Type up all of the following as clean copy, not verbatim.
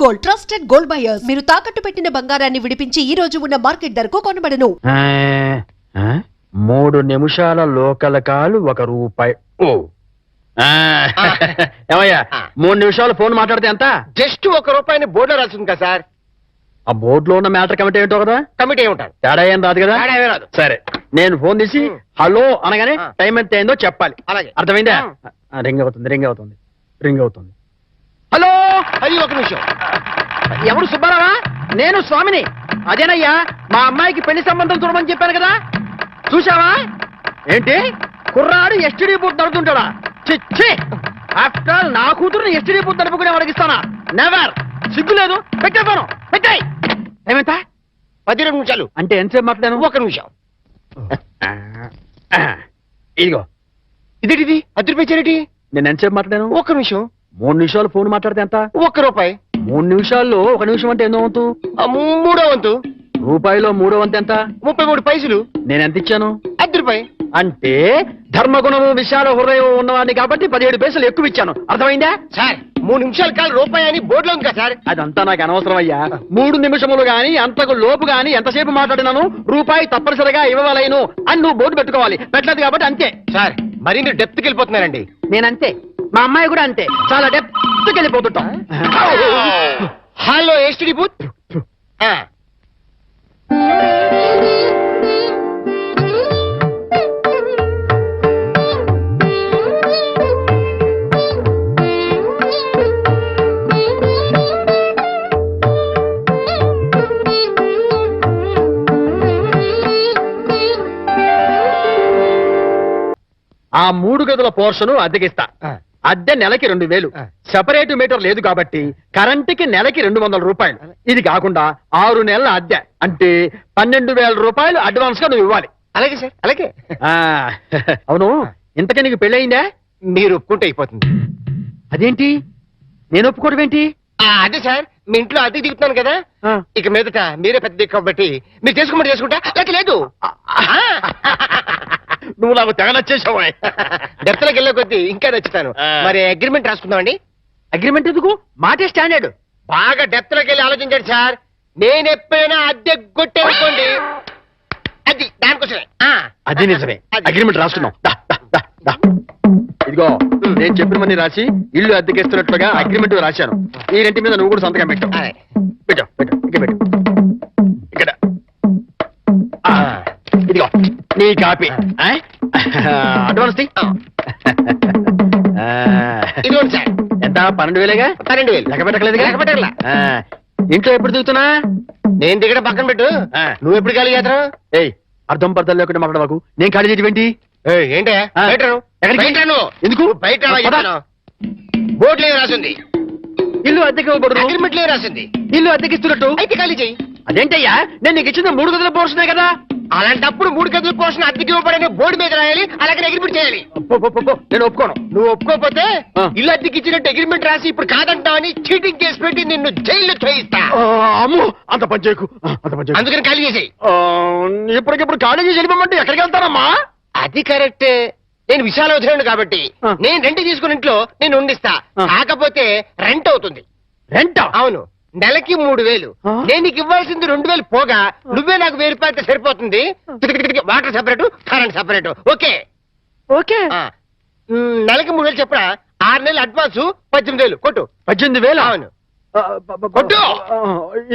Gold, trusted gold buyers. మీరు తాకట్టు పెట్టిన బంగారాన్ని విడిపించి ఈ రోజు ఉన్న మార్కెట్ ధరకు కొనబడను. 3 నిమిషాల లోకల్ కాలు ₹1. ఓ ఏమయ్యా 3 నిమిషాలు ఫోన్ మాట్లాడితే ఎంత? జస్ట్ ₹1 బోర్డులో రాసింది కదా సార్. ఆ బోర్డులో ఉన్న మ్యాటర్ కమిటీ ఏంటో కదా. కమిటీ ఉంటారు, తేడా ఏం రాదు కదా. తేడా ఏమీ రాదు. సరే నేను ఫోన్ తీసి హలో అనగానే టైం ఎంత అయిందో చెప్పాలి. అలాగే. అర్థమైందా? రింగ్ అవుతుంది. హలో, అది 1 నిమిషం. ఎవరు? సుబ్బారావా? నేను స్వామిని. అదేనయ్యా, మా అమ్మాయికి పెళ్లి సంబంధం చూడమని చెప్పాను కదా. చూసావా ఏంటి? కుర్రాడు ఎస్టీడీ బూత్ నడుపుతుంటాడా? చిచ్చి, ఆఫ్టర్ ఆల్ నా కూతురుని ఎస్టీడీ బూత్ నడుపుకునే వాడికిస్తానా? నెవర్. సిగ్గు లేదు. పెట్టేస్తాను. పెట్టాయి. ఏమంతా? 12 నిమిషాలు. అంటే ఎంతసేపు మాట్లాడాను? 1 నిమిషం. ఇదిగో. ఇదేంటిది? ₹10 నేను ఎంతసేపు మాట్లాడాను? 1 నిమిషం. 3 నిమిషాలు ఫోన్ మాట్లాడితే ఎంత? ₹1. 3 నిమిషాల్లో 1 నిమిషం అంటే ఎన్నో వంతు? 3వ వంతు. రూపాయిలో 3వ వంతు ఎంత? 33 పైసలు. నేను ఎంత ఇచ్చాను? ₹10. అంటే ధర్మగుణము విశాల హృదయం ఉన్నవాడిని కాబట్టి 17 పైసలు ఎక్కువ ఇచ్చాను. అర్థమైందా? సార్ 3 నిమిషాల కాలు ₹1 అని బోర్డులో ఉంది కదా సార్. అదంతా నాకు అనవసరం అయ్యా. 3 నిమిషములు గాని అంతకు లోపు గాని ఎంతసేపు మాట్లాడినాను రూపాయి తప్పనిసరిగా ఇవ్వవలేను అని నువ్వు బోర్డు పెట్టుకోవాలి. పెట్టలేదు కాబట్టి అంతే. సార్ మరి మీరు డెప్త్కి వెళ్ళిపోతున్నారండి. నేనంతే, మా అమ్మాయి కూడా అంతే. చాలా డెప్త్కి వెళ్ళిపోతుంటాం. Hello STD booth. ఆ 3 గదుల పోర్షన్ అద్దెకిస్తా. అద్దె నెలకి 2000. సెపరేట్ మీటర్ లేదు కాబట్టి కరెంటుకి నెలకి ₹200. ఇది కాకుండా 6 నెలల అద్దె అంటే ₹12,000 అడ్వాన్స్ గా నువ్వు ఇవ్వాలి. అలాగే సార్, అలాగే. అవును, ఇంతకీ నీకు పెళ్ళయిందా? మీరు ఒప్పుకుంటే అయిపోతుంది. అదేంటి నేను ఒప్పుకోవడం ఏంటి? అదే సార్, మీ ఇంట్లో అద్దెకి దిగుతున్నాను కదా, ఇక మీదట మీరే పెద్ద దిక్కు కాబట్టి మీరు చేసుకోమని చేసుకుంటా. లేక లేదు. నువ్వు నాకు తెగ నచ్చేసావు. డెప్త్లోకి వెళ్ళే కొద్దీ ఇంకా నచ్చుతాను. మరి అగ్రిమెంట్ రాసుకుందామండి. అగ్రిమెంట్ ఎందుకు? మాటే స్టాండర్డ్. బాగా డెప్త్లోకి వెళ్ళి ఆలోచించండి సార్. నేను ఎప్పుడైనా అద్దె కొట్టేసుకోండి, అది దానికోసమే. అది నిజమే. అగ్రిమెంట్ రాసుకున్నాం. ఇదిగో నేను చెప్పినవన్నీ రాసి ఇల్లు అద్దెకిస్తున్నట్లుగా అగ్రిమెంట్ రాశాను. ఈ రెంటి మీద నువ్వు కూడా సంతకం పెట్టు. పెట్టు. ఇక్కడ ఇదిగో నీ కాపీ. అడ్వాన్స్ ఇదిగోండి సార్. ఎంత? 12,000గా? 12,000. లెక్క పెట్టలేదుగా? లెక్క పెట్టాలా? ఇంట్లో ఎప్పుడు దిగుతున్నా? నేను దిగడం పక్కన పెట్టు, నువ్వు ఎప్పుడు ఖాళీ చేద్దాం? ఏయ్, అర్థం పర్థం లేకుండా మాట్లాడవాకు. నేను ఖాళీ చేయడం ఏంటి? ఏంటే ఎందుకు? బయట బోర్డులో రాసింది ఇల్లు అద్దెకి ఇవ్వకూడదు. అగ్రిమెంట్ లో రాసింది ఇల్లు అద్దెకిస్తున్నట్టు. అయితే ఖాళీ చెయ్యి. అదేంటయ్యా, నేను నీకు ఇచ్చిన 3 గదుల పోర్షనే కదా. అలాంటప్పుడు 3 గదుల పోర్షన్ అద్దెకి ఇవ్వబడని బోర్డు మీద రాయాలి, అలాగే అగ్రిమెంట్ చేయాలి. నేను ఒప్పుకోను. నువ్వు ఒప్పుకోకపోతే ఇల్లు అద్దెకి ఇచ్చినట్టు అగ్రిమెంట్ రాసి ఇప్పుడు కాదంటావని చీటింగ్ కేసు పెట్టి నిన్ను జైల్లో చేయిస్తా. అమ్మో, అంత పని చేయకు. అందుకని ఖాళీ చేసేయి. ఇప్పటికిప్పుడు ఖాళీ చేసి వెళ్ళిపోమంటే ఎక్కడికి వెళ్తానమ్మా? అది కరెక్ట్. నేను విశాల వదిలేను కాబట్టి నేను రెంట్ తీసుకుని ఇంట్లో నేను ఉండిస్తా. కాకపోతే రెంట్ అవుతుంది. రెంట్? అవును, నెలకి 3,000. నేను నీకు ఇవ్వాల్సింది 2,000 పోగా నువ్వే నాకు 1,000 రూపాయలు సరిపోతుంది. Water separate, current separate. Okay okay. నెలకి 3,000 చెప్పరా? 6 నెలలు అడ్వాన్స్ 18,000 కొట్టు. 18,000? అవును కొట్టు.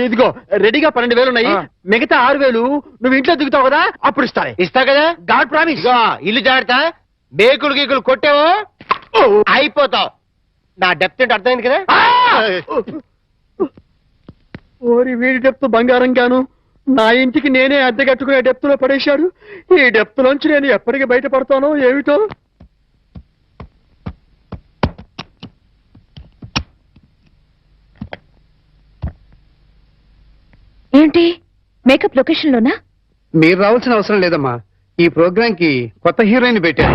ఇదిగో రెడీగా 12,000 ఉన్నాయి. మిగతా 6,000 నువ్వు ఇంట్లో దిగుతావు కదా, అప్పుడు ఇస్తా కదా. God promise. ఇల్లు జాగ్రత్త. మేకులు గీకులు కొట్టావో అయిపోతావు. నా డెప్త్ ఏంటి అర్థమైంది కదా. ఓరి వీడి డెప్త్ బంగారం గాను నా ఇంటికి నేనే అద్దె కట్టుకునే డెప్త్ లో పడేశాడు. ఈ డెప్త్ లోంచి నేను ఎప్పటికి బయటపడతానో ఏమిటో. ఏంటి మేకప్ లొకేషన్ లోనా? మీరు రావాల్సిన అవసరం లేదమ్మా. ఈ ప్రోగ్రామ్ కి కొత్త హీరోయిన్ పెట్టారు.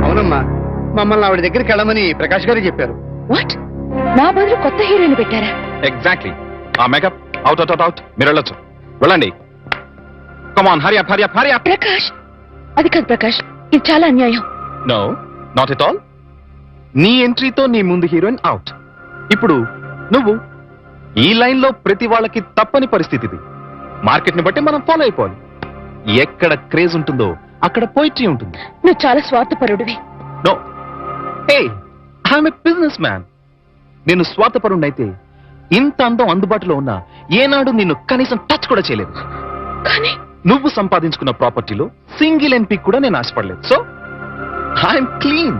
అవునమ్మా, మమ్మల్ని ఆవిడ దగ్గరికి వెళ్ళమని ప్రకాష్ గారు చెప్పారు. వాట్? నా బదులు కొత్త హీరోయిన్ పెట్టారా? ఎగ్జాక్ట్లీ. ఆ మేకప్ అవుట్ మీరు వెళ్ళొచ్చు. వెళ్ళండి. కమాన్, హరి అప్. ప్రకాష్, అది కాదు ప్రకాష్, ఇది చాలా అన్యాయం. ఈ లైన్ లో ప్రతి వాళ్ళకి తప్పని పరిస్థితి ఇది. మార్కెట్ ని బట్టి మనం ఫాలో అయిపోవాలి. ఎక్కడ క్రేజ్ ఉంటుందో అక్కడ పోయిట్రీ ఉంటుంది. నువ్వు చాలా స్వార్థపరుడివి. No, hey, I'm a business man. నేను స్వార్థపరుణ్ణైతే ఇంత అందం అందుబాటులో ఉన్నా ఏనాడు నిన్ను కనీసం టచ్ కూడా చేయలేదు. కానీ నువ్వు సంపాదించుకున్న ప్రాపర్టీలో సింగిల్ ఎంపీ కూడా నేను ఆశపడలేదు. So I'm clean.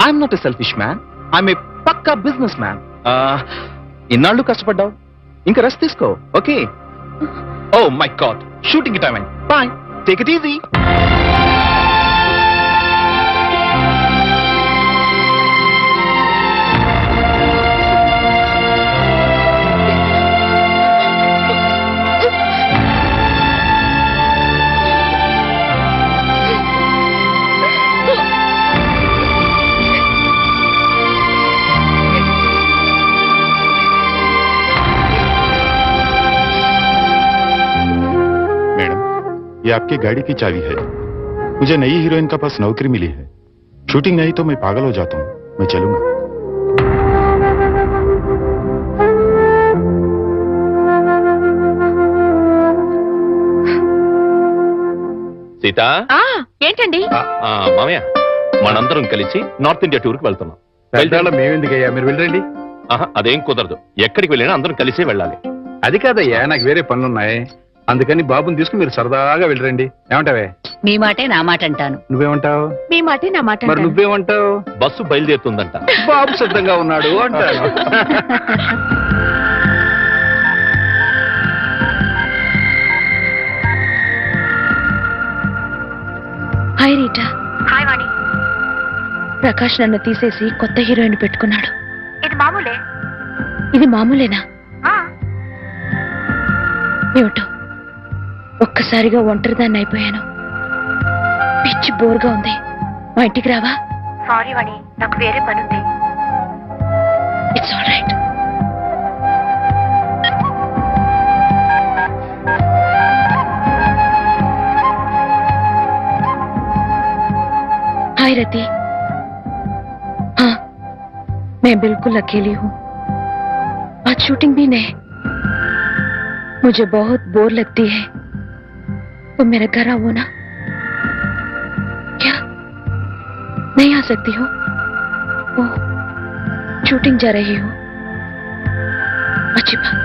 I'm not a selfish man. I'm a పక్కా బిజినెస్ మ్యాన్. ఇన్నాళ్ళు కష్టపడ్డావు, ఇంకా రెస్ట్ తీసుకో. Okay? Oh my God, shooting time అయింది. Bye, take it easy. ये आपकी गाड़ी की चाबी है। मुझे नई हीरोइन का पास नौकरी मिली है। शूटिंग नहीं तो मैं पागल हो जाता हूँ। मैं चलूंगा। సీత, ఏంటండి? మామయ్య, మనందరం కలిసి నార్త్ ఇండియా టూర్ కి వెళ్తున్నాం. మేమెందుకయ్యా, మీరు వెళ్ళండి. అదేం కుదరదు. ఎక్కడికి వెళ్ళినా అందరం కలిసే వెళ్ళాలి. అది కాదయ్యా, నాకు వేరే పనులున్నాయి. అందుకని బాబుని తీసుకుని మీరు సరదాగా వెళ్ళండి. ఏమంటావే? మీ మాటే నా మాట అంటాను. నువ్వేమంటావు? మీ మాటే నా మాట మరి నువ్వేమంటావు? బస్సు బయలుదేరుతుందంట. బాబు సిద్ధంగా ఉన్నాడు అంటాను. Hi Rita. హాయ్ వాణి. ప్రకాష్ నన్ను తీసేసి కొత్త హీరోయిన్ పెట్టుకున్నాడు. ఇది మామూలే. ఇది మామూలేనా? ఆ, ఏమిటో ఒక్కసారిగా ఒంటరిదాన్ని అయిపోయాను. పిచ్చి బోర్గా ఉంది. మా ఇంటికి రావా? సారీ వాణి, నాకు వేరే పనుంది. It's all right. Hi Rati. हाँ, मैं बिल्कुल अकेली हूँ. आज शूटिंग भी नहीं. मुझे बहुत बोर लगती है. तुम मेरे घर आओ ना. क्या नहीं आ सकती हो? ओह, शूटिंग जा रही हो. अच्छी बात.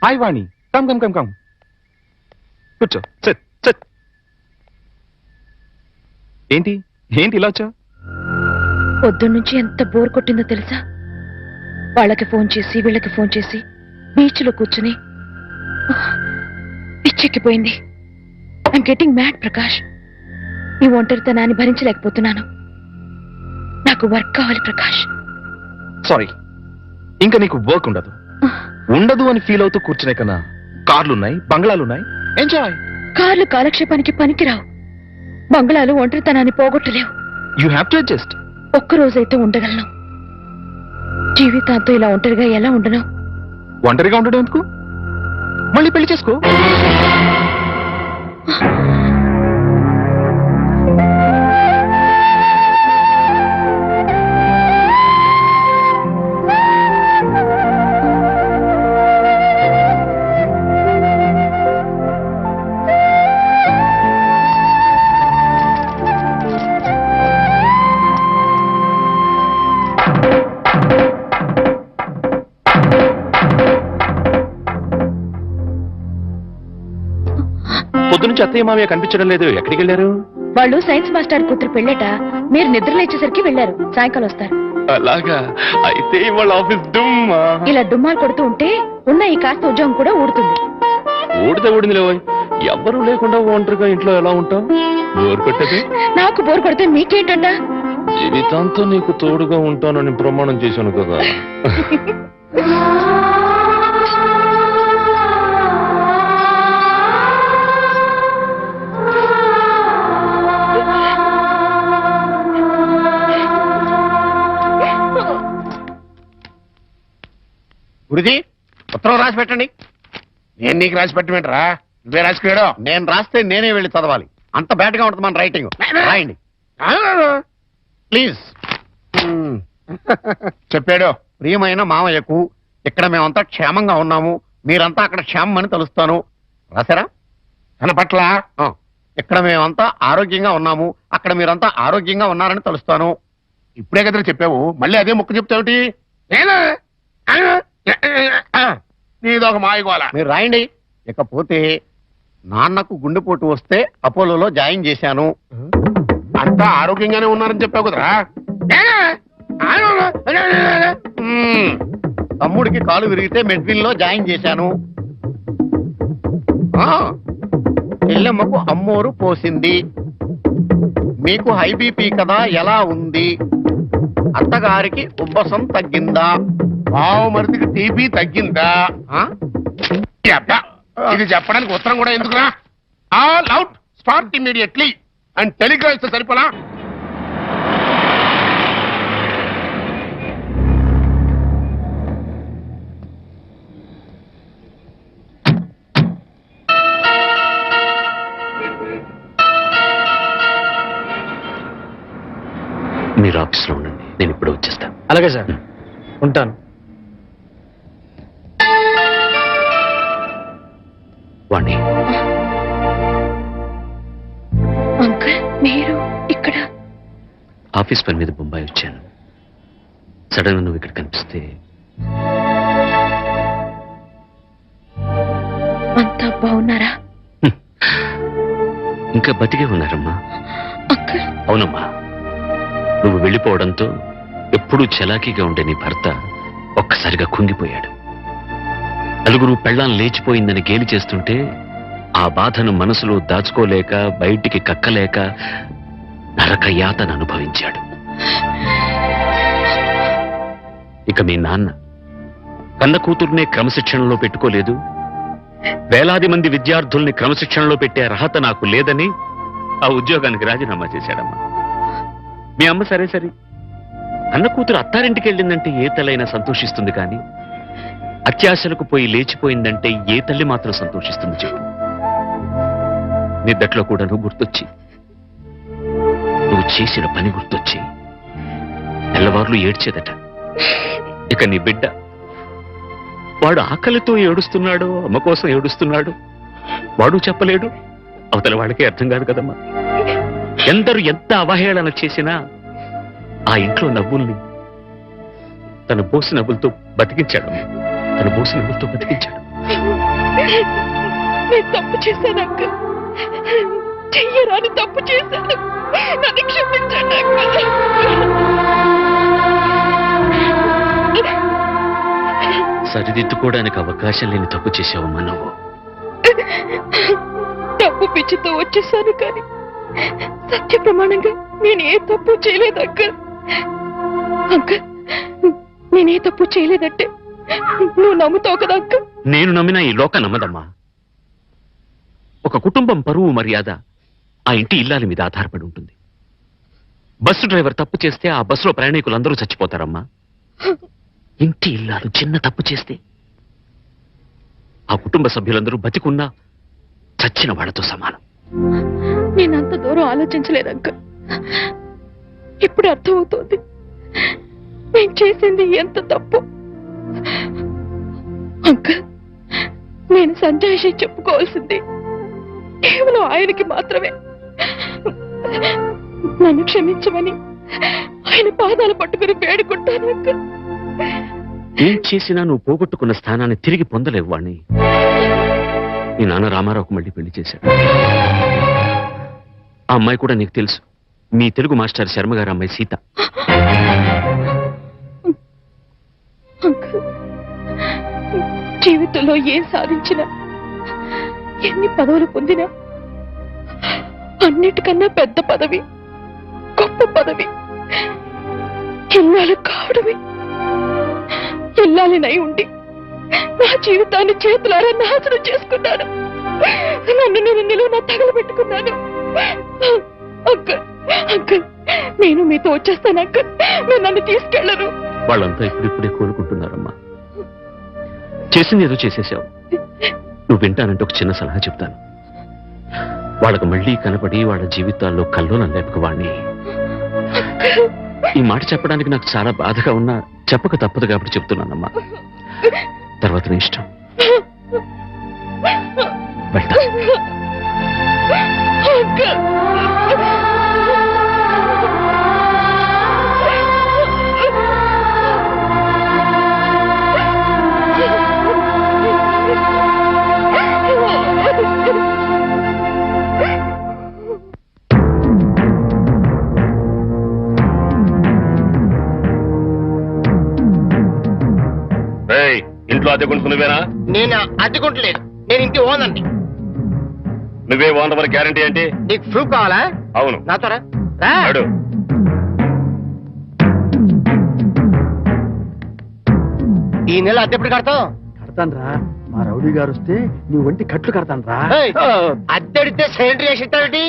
హాయ్ వాణి, కమ్ కమ్ కమ్ కమ్. కూర్చో, సిట్ సిట్. ఏంటి ఏంటి ఇలా వచ్చా? పొద్దున్నుంచి ఎంత బోర్ కొట్టిందో తెలుసా? వాళ్ళకి ఫోన్ చేసి వీళ్ళకి ఫోన్ చేసి బీచ్లో కూర్చుని పిచ్చెక్కిపోయింది. I'm getting mad Prakash. నీ ఒంటరితనాన్ని భరించలేకపోతున్నాను. నాకు వర్క్ కావాలి ప్రకాష్. సారీ, ఇంకా నీకు వర్క్ ఉండదు. ఉండదు అని ఫీల్ అవుతూ కూర్చునే కన్నా కార్లున్నాయి, బంగ్లాలున్నాయి. ఎంజాయ్. కార్లు కాలక్షేపానికి పనికిరావు. బంగ్లాలు ఒంటరితనాన్ని పోగొట్టలేవు. You have to adjust. ఒక్కరోజైతే ఉండగలను. జీవితాంతో ఇలా ఒంటరిగా ఎలా ఉండను? ఒంటరిగా ఉండడం ఎందుకు? మళ్ళీ పెళ్లి చేసుకో. పొద్దునుంచి అత్తయ్య మామయ్య కనిపించడం లేదు. ఎక్కడికి వెళ్ళారు? వాళ్ళు సైన్స్ మాస్టర్ కూతురు పెళ్ళట. మీరు నిద్రలేచేసరికి వెళ్ళారు. సాయంకాలం వస్తారు. అలాగా? అయితే వాళ్ళ ఆఫీస్ డుమ్మా. ఇలా డుమ్మాలు కొడుతూ ఉంటే ఉన్న ఈ కాస్త ఉద్యోగం కూడా ఊడుతుంది. ఊడితే ఊడింది లేవోయ్. ఎవ్వరూ లేకుండా ఒంటరిగా ఇంట్లో ఎలా ఉంటావు? బోర్ కొట్టదు. నాకు బోర్ కొడితే మీకేంటంట? జీవితాంతో నీకు తోడుగా ఉంటానని ప్రమాణం చేశాను కదా. గురుజీ ఉత్తరం రాసి పెట్టండి. నేను నీకు రాసి పెట్టమంటారా? నువ్వే రాసుకున్నాడు. నేను రాస్తే నేనే వెళ్ళి చదవాలి. అంత బ్యాడ్ గా ఉంటుంది మన రైటింగ్. రాయండి ప్లీజ్. చెప్పాడు. ప్రియమైన మామయ్యకు, ఇక్కడ మేమంతా క్షేమంగా ఉన్నాము. మీరంతా అక్కడ క్షేమం అని తలుస్తాను. రాశారా? తన పట్ల ఇక్కడ మేమంతా ఆరోగ్యంగా ఉన్నాము. అక్కడ మీరంతా ఆరోగ్యంగా ఉన్నారని తలుస్తాను. ఇప్పుడే కదా చెప్పావు, మళ్ళీ అదే ముక్క చెప్తావుటి? నీదొక మాయగోళ. మీరు రాయండి. ఇకపోతే నాన్నకు గుండెపోటు వస్తే అపోలోలో జాయిన్ చేశాను. అంతా ఆరోగ్యంగానే ఉన్నారని చెప్పావు కదరా. తమ్ముడికి కాలు విరిగితే మెడ్విన్ లో జాయిన్ చేశాను. చెల్లెమ్మకు అమ్మోరు పోసింది. మీకు హై బీపీ కదా, ఎలా ఉంది? అత్తగారికి ఉబ్బసం తగ్గిందా? బావు మరిదికి టీబీ తగ్గిందా? ఇది చెప్పడానికి ఉత్తరం కూడా ఎందుకురా? All out, start immediately and Telegram ఇస్తే సరిపోలా? మీరు ఆఫీస్లో ఉండండి, నేను ఇప్పుడు వచ్చేస్తాను. అలాగే సార్, ఉంటాను. వాణి, అంకుల్ మీరు ఇక్కడ? ఆఫీస్ పని మీద బొంబాయి వచ్చాను. సడన్ గా నువ్వు ఇక్కడ కనిపిస్తే అంతా బాగున్నారా? ఇంకా బతికే ఉన్నారమ్మా. అంకుల్. అవునమ్మా, నువ్వు వెళ్ళిపోవడంతో ఎప్పుడూ చలాకీగా ఉండే నీ భర్త ఒక్కసారిగా కుంగిపోయాడు. నలుగురు పెళ్ళాం లేచిపోయిందని గేలి చేస్తుంటే ఆ బాధను మనసులో దాచుకోలేక, బయటికి కక్కలేక నరక యాతన అనుభవించాడు. ఇక మీ నాన్న కన్న కూతుర్నే క్రమశిక్షణలో పెట్టుకోలేదు, వేలాది మంది విద్యార్థుల్ని క్రమశిక్షణలో పెట్టే అర్హత నాకు లేదని ఆ ఉద్యోగానికి రాజీనామా చేశాడమ్మా. మీ అమ్మ సరే సరే, అన్న కూతురు అత్తారింటికి వెళ్ళిందంటే ఏ తల్లైనా సంతోషిస్తుంది, కానీ అత్యాశలకు పోయి లేచిపోయిందంటే ఏ తల్లి మాత్రం సంతోషిస్తుంది చెప్పు? నిద్దట్లో కూడా నువ్వు గుర్తొచ్చి, నువ్వు చేసిన పని గుర్తొచ్చి తెల్లవార్లు ఏడ్చేదట. ఇక నీ బిడ్డ, వాడు ఆకలితో ఏడుస్తున్నాడు, అమ్మ కోసం ఏడుస్తున్నాడు, వాడు చెప్పలేడు, అవతల వాళ్ళకే అర్థం కాదు కదమ్మా. ఎందరు ఎంత అవహేళన చేసినా ఆ ఇంట్లో నవ్వుల్ని తన బోసి నవ్వులతో బతికించాడు. తన బోసి నవ్వులతో బతికించాడు. నేను తప్పు చేశాను అంకుల్, చెయ్యరాని తప్పు చేశాను, నన్ను క్షమించండి అంకుల్. సరిదిద్దుకోవడానికి అవకాశం లేని తప్పు చేసావమ్మా నువ్వు. తప్పు పిచ్చితో వచ్చేసాను, కానీ సత్య ప్రమాణంగా నేను ఏ తప్పు చేయలేదు అంకుల్. అంకుల్, నేనే తప్పు చేయలేదంటే నువ్వు నమ్ముతావు కదా అక్క. నేను నమ్మినా ఈ లోక నమ్మదమ్మా. ఒక కుటుంబం పరువు మర్యాద ఆ ఇంటి ఇల్లాలి మీద ఆధారపడి ఉంటుంది. బస్సు డ్రైవర్ తప్పు చేస్తే ఆ బస్సులో ప్రయాణికులందరూ చచ్చిపోతారమ్మా. ఇంటి ఇల్లాలు చిన్న తప్పు చేస్తే ఆ కుటుంబ సభ్యులందరూ బతికున్నా చచ్చిన వాళ్ళతో సమానం. నేనంత దూరం ఆలోచించలేదక్క. ఇప్పుడు అర్థమవుతోంది నేను చేసింది ఎంత తప్పు. అంకల్, నేను సంజాయిషి చెప్పుకోవాల్సింది కేవలం ఆయనకి మాత్రమే. నన్ను క్షమించమని ఆయన పాదాలు పట్టుకుని వేడుకుంటాను అంకల్. ఏం చేసినా నువ్వు పోగొట్టుకున్న స్థానాన్ని తిరిగి పొందలేవు వాణ్ణి. నీ నాన్న రామారావుకు మళ్ళీ పెళ్లి చేశాడు. ఆ అమ్మాయి కూడా నీకు తెలుసు, మీ తెలుగు మాస్టర్ శర్మ గారి అమ్మాయి సీత. అంకల్, జీవితంలో ఏం సాధించినా, ఎన్ని పదవులు పొందినా అన్నిటికన్నా పెద్ద పదవి, గొప్ప పదవి ఇల్లాలు కావడమే. ఇల్లాలినై ఉండి నా జీవితాన్ని చేతులారా నాశనం చేసుకున్నాను. నన్ను నేను నిలువునా తగలబెట్టుకున్నాను. అంకల్, అంకల్, నేను మీతో వచ్చేస్తాను అంకల్. నేను నన్ను తీసుకెళ్లరు. వాళ్ళంతా ఇప్పుడిప్పుడే కోలుకుంటున్నారమ్మా. చేసింది ఏదో చేసేసావు. నువ్వు వింటానంటే ఒక చిన్న సలహా చెప్తాను. వాళ్ళకు మళ్ళీ కనపడి వాళ్ళ జీవితాల్లో కల్లోలం లేపక వాణ్ణి. ఈ మాట చెప్పడానికి నాకు చాలా బాధగా ఉన్నా చెప్పక తప్పదు కాబట్టి చెప్తున్నానమ్మా. తర్వాత నీ ఇష్టం. వెళ్తా. ఇంట్లో అద్దెకుంటు నువ్వేనా? నేను అద్దెకుంటలేదు, నేను ఇంటి ఓనండి. నువ్వే ఓనర్ మరి గ్యారంటీ ఏంటి? నీకు ప్రూఫ్ కావాలా? అవును. నాతో రా. రా. అడు. ఈ నెల అద్దె ఎప్పుడు కడతావు? కడతాను రా, మా రౌడీ గారు వస్తే నీ ఒంటి కట్లు కడతాను రా. ఏయ్, అద్దెడితే సిలిండర్ వేసి ఇస్తావేంటి?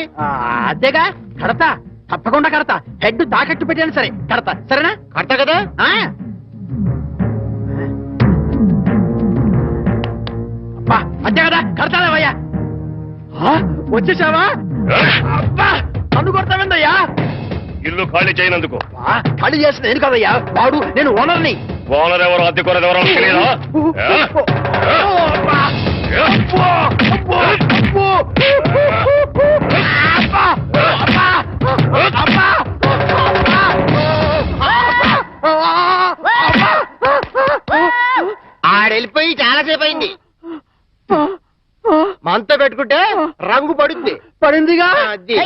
అదేగా కడతా, తప్పకుండా కడతా. హెడ్ తాకట్టు పెట్టాను సరే కడతా, సరేనా? కడతా కదా. అబ్బా అంతే కదా, కడతాదేవయ్యా. వచ్చేసావా? అబ్బా నన్ను కొడతావేందయ్యా? ఇల్లు ఖాళీ చేయనందుకు. ఖాళీ చేసిన నేను కదయ్యా, వాడు నేను ఓనర్ని. ఓనర్ ఎవరు అద్దెకోరది ఎవరో తెలియదా? ఆడెళ్ళిపోయి చాలాసేపు అయింది. మనతో పెట్టుకుంటే రంగు పడుద్ది. పడిందిగా. అది